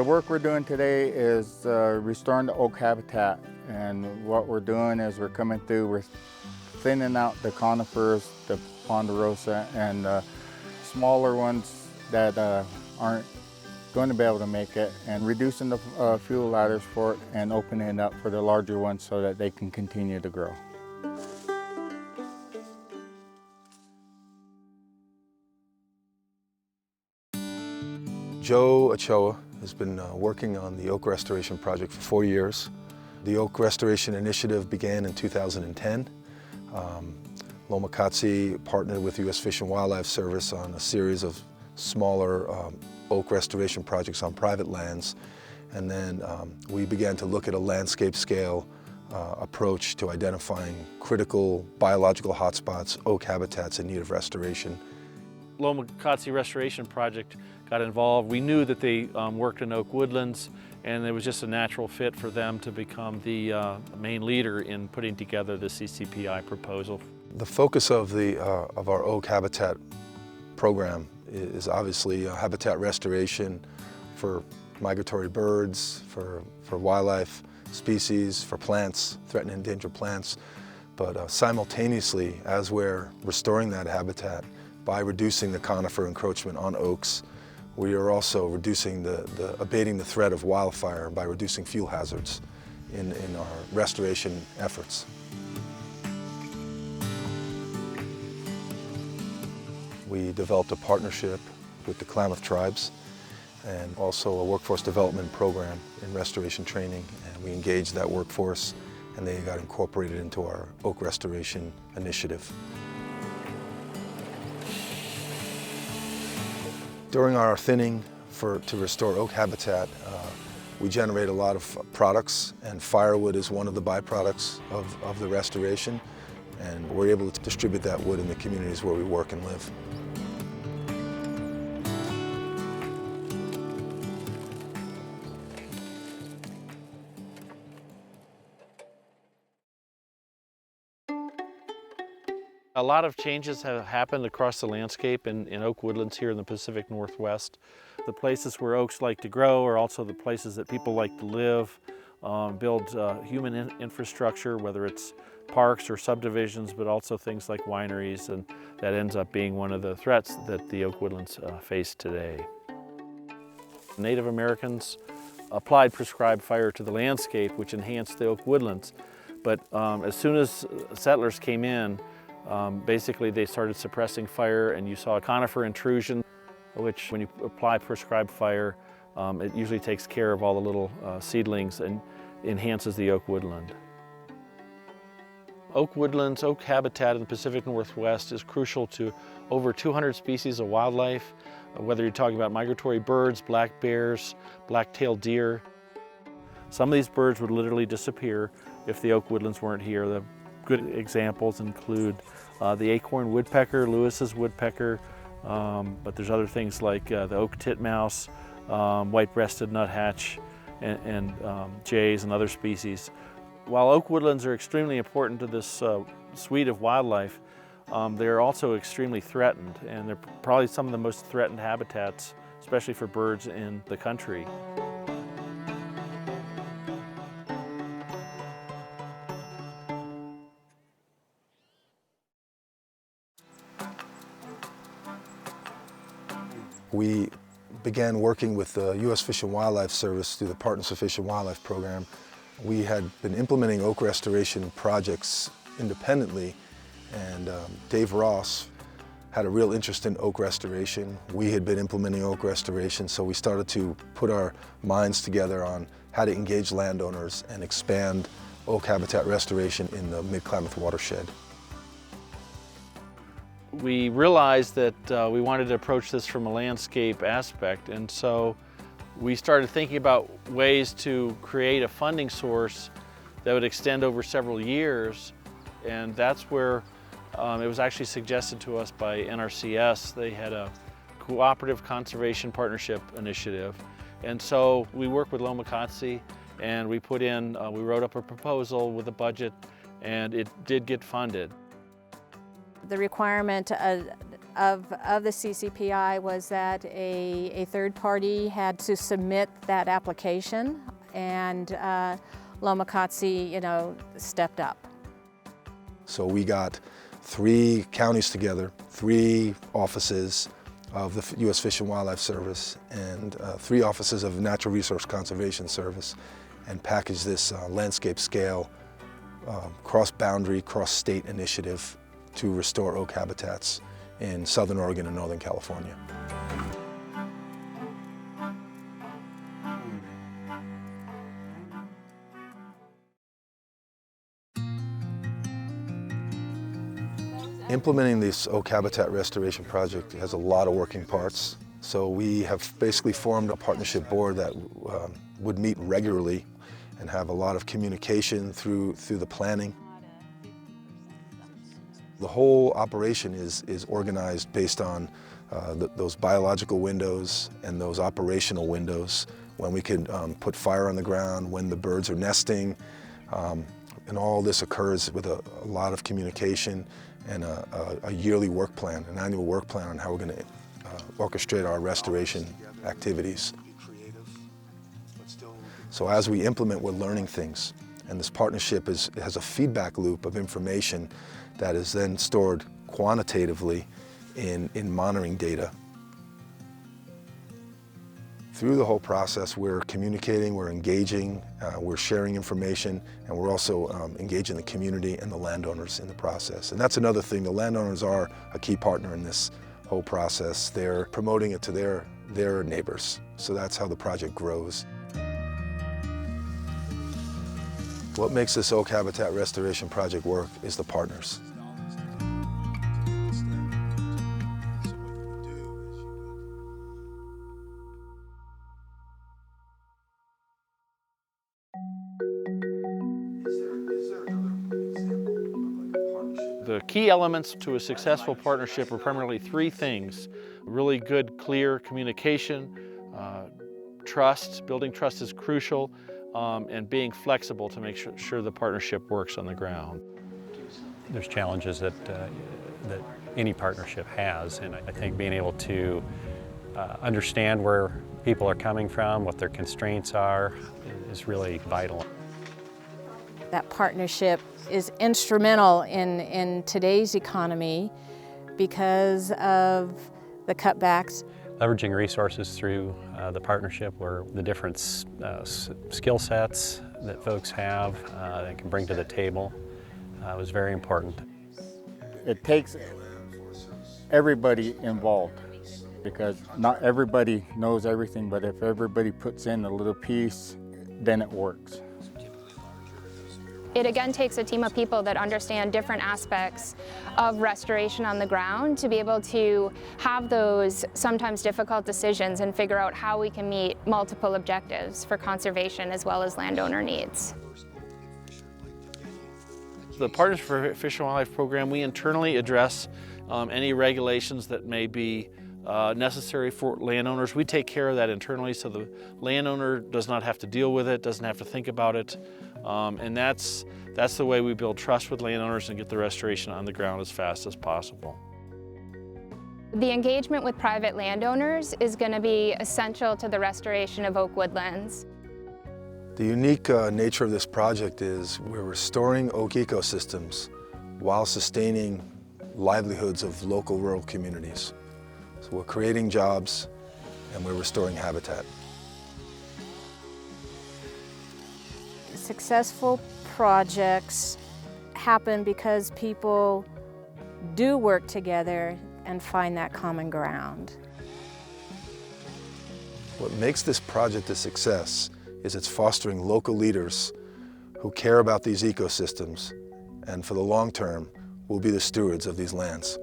The work we're doing today is restoring the oak habitat, and what we're doing is we're coming through, we're thinning out the conifers, the ponderosa, and smaller ones that aren't going to be able to make it, and reducing the fuel ladders for it and opening it up for the larger ones so that they can continue to grow. Joe Ochoa has been working on the oak restoration project for 4 years. The Oak Restoration Initiative began in 2010. Loma Katsi partnered with U.S. Fish and Wildlife Service on a series of smaller oak restoration projects on private lands. And then we began to look at a landscape scale approach to identifying critical biological hotspots, oak habitats in need of restoration. Loma Katsi Restoration Project got involved. We knew that they worked in oak woodlands, and it was just a natural fit for them to become the main leader in putting together the CCPI proposal. The focus of our oak habitat program is obviously habitat restoration for migratory birds, for wildlife species, for plants, threatened and endangered plants. But simultaneously, as we're restoring that habitat by reducing the conifer encroachment on oaks, we are also reducing abating the threat of wildfire by reducing fuel hazards in our restoration efforts. We developed a partnership with the Klamath tribes and also a workforce development program in restoration training, and we engaged that workforce and they got incorporated into our Oak Restoration Initiative. During our thinning to restore oak habitat, we generate a lot of products, and firewood is one of the byproducts of the restoration, and we're able to distribute that wood in the communities where we work and live. A lot of changes have happened across the landscape in oak woodlands here in the Pacific Northwest. The places where oaks like to grow are also the places that people like to live, build human infrastructure, whether it's parks or subdivisions, but also things like wineries, and that ends up being one of the threats that the oak woodlands face today. Native Americans applied prescribed fire to the landscape, which enhanced the oak woodlands. But as soon as settlers came in, basically they started suppressing fire, and you saw a conifer intrusion, which when you apply prescribed fire, it usually takes care of all the little seedlings and enhances the oak woodland. Oak woodlands, oak habitat in the Pacific Northwest is crucial to over 200 species of wildlife, whether you're talking about migratory birds, black bears, black-tailed deer. Some of these birds would literally disappear if the oak woodlands weren't here. The good examples include the acorn woodpecker, Lewis's woodpecker, but there's other things like the oak titmouse, white-breasted nuthatch, and jays and other species. While oak woodlands are extremely important to this suite of wildlife, they're also extremely threatened, and they're probably some of the most threatened habitats, especially for birds in the country. We began working with the U.S. Fish and Wildlife Service through the Partners for Fish and Wildlife program. We had been implementing oak restoration projects independently, and Dave Ross had a real interest in oak restoration. We had been implementing oak restoration, so we started to put our minds together on how to engage landowners and expand oak habitat restoration in the Mid-Klamath watershed. We realized that we wanted to approach this from a landscape aspect, and so we started thinking about ways to create a funding source that would extend over several years, and that's where it was actually suggested to us by NRCS. They had a cooperative conservation partnership initiative, and so we worked with Loma Katsi, and we wrote up a proposal with a budget, and it did get funded. The requirement of the CCPI was that a third party had to submit that application, and Lomacatsi, stepped up. So we got 3 counties together, 3 offices of the U.S. Fish and Wildlife Service, and 3 offices of Natural Resource Conservation Service, and packaged this landscape scale, cross-boundary, cross-state initiative to restore oak habitats in Southern Oregon and Northern California. Implementing this oak habitat restoration project has a lot of working parts. So we have basically formed a partnership board that would meet regularly and have a lot of communication through the planning. The whole operation is organized based on those biological windows and those operational windows, when we can put fire on the ground, when the birds are nesting, and all this occurs with a lot of communication and a yearly work plan, an annual work plan on how we're going to orchestrate our restoration activities. So as we implement, we're learning things, and this partnership has a feedback loop of information that is then stored quantitatively in monitoring data. Through the whole process, we're communicating, we're engaging, we're sharing information, and we're also engaging the community and the landowners in the process. And that's another thing, the landowners are a key partner in this whole process. They're promoting it to their neighbors, so that's how the project grows. What makes this oak habitat restoration project work is the partners. The key elements to a successful partnership are primarily 3 things: really good, clear communication, trust. Building trust is crucial, and being flexible to make sure the partnership works on the ground. There's challenges that any partnership has, and I think being able to understand where people are coming from, what their constraints are, is really vital. That partnership is instrumental in today's economy because of the cutbacks. Leveraging resources through the partnership, where the different skill sets that folks have they can bring to the table was very important. It takes everybody involved, because not everybody knows everything, but if everybody puts in a little piece, then it works. It again takes a team of people that understand different aspects of restoration on the ground to be able to have those sometimes difficult decisions and figure out how we can meet multiple objectives for conservation as well as landowner needs. The Partners for Fish and Wildlife program, we internally address any regulations that may be necessary for landowners. We take care of that internally so the landowner does not have to deal with it, doesn't have to think about it. And that's the way we build trust with landowners and get the restoration on the ground as fast as possible. The engagement with private landowners is going to be essential to the restoration of oak woodlands. The unique nature of this project is we're restoring oak ecosystems while sustaining livelihoods of local rural communities. So we're creating jobs and we're restoring habitat. Successful projects happen because people do work together and find that common ground. What makes this project a success is it's fostering local leaders who care about these ecosystems and for the long term will be the stewards of these lands.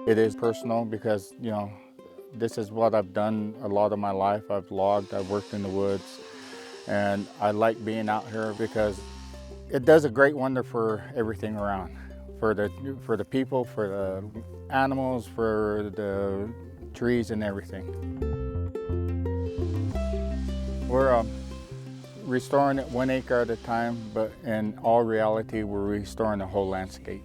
It is personal because, this is what I've done a lot of my life. I've logged, I've worked in the woods, and I like being out here because it does a great wonder for everything around. For the people, for the animals, for the trees and everything. We're restoring it 1 acre at a time, but in all reality, we're restoring the whole landscape.